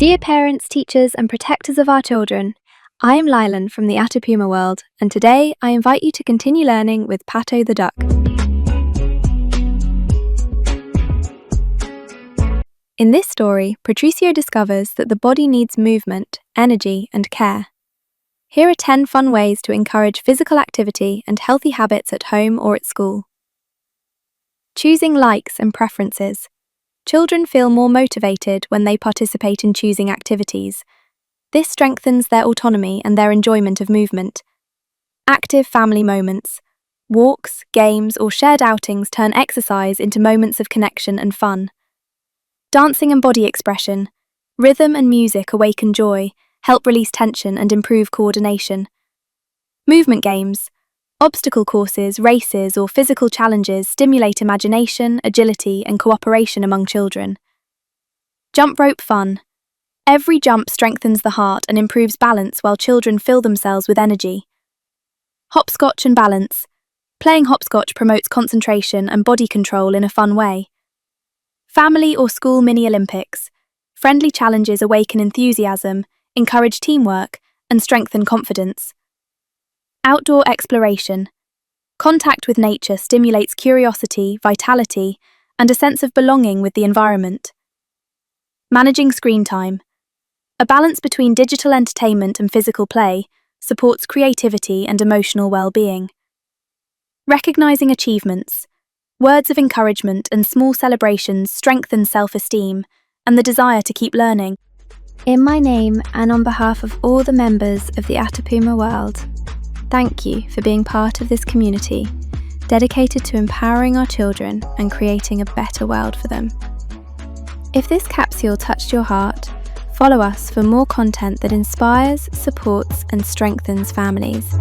Dear parents, teachers, and protectors of our children, I am Lylan from the AtapumaWorld, and today I invite you to continue learning with Pato the duck. In this story, Patricio discovers that the body needs movement, energy, and care. Here are 10 fun ways to encourage physical activity and healthy habits at home or at school. Choosing likes and preferences. Children feel more motivated when they participate in choosing activities. This strengthens their autonomy and their enjoyment of movement. Active family moments. Walks, games, or shared outings turn exercise into moments of connection and fun. Dancing and body expression. Rhythm and music awaken joy, help release tension and improve coordination. Movement games. Obstacle courses, races, or physical challenges stimulate imagination, agility, and cooperation among children. Jump rope fun. Every jump strengthens the heart and improves balance while children fill themselves with energy. Hopscotch and balance. Playing hopscotch promotes concentration and body control in a fun way. Family or school mini-Olympics. Friendly challenges awaken enthusiasm, encourage teamwork, and strengthen confidence. Outdoor exploration. Contact with nature stimulates curiosity, vitality, and a sense of belonging with the environment. Managing screen time. A balance between digital entertainment and physical play supports creativity and emotional well-being. Recognizing achievements. Words of encouragement and small celebrations strengthen self-esteem and the desire to keep learning. In my name and on behalf of all the members of the AtapumaWorld, thank you for being part of this community dedicated to empowering our children and creating a better world for them. If this capsule touched your heart, follow us for more content that inspires, supports, and strengthens families.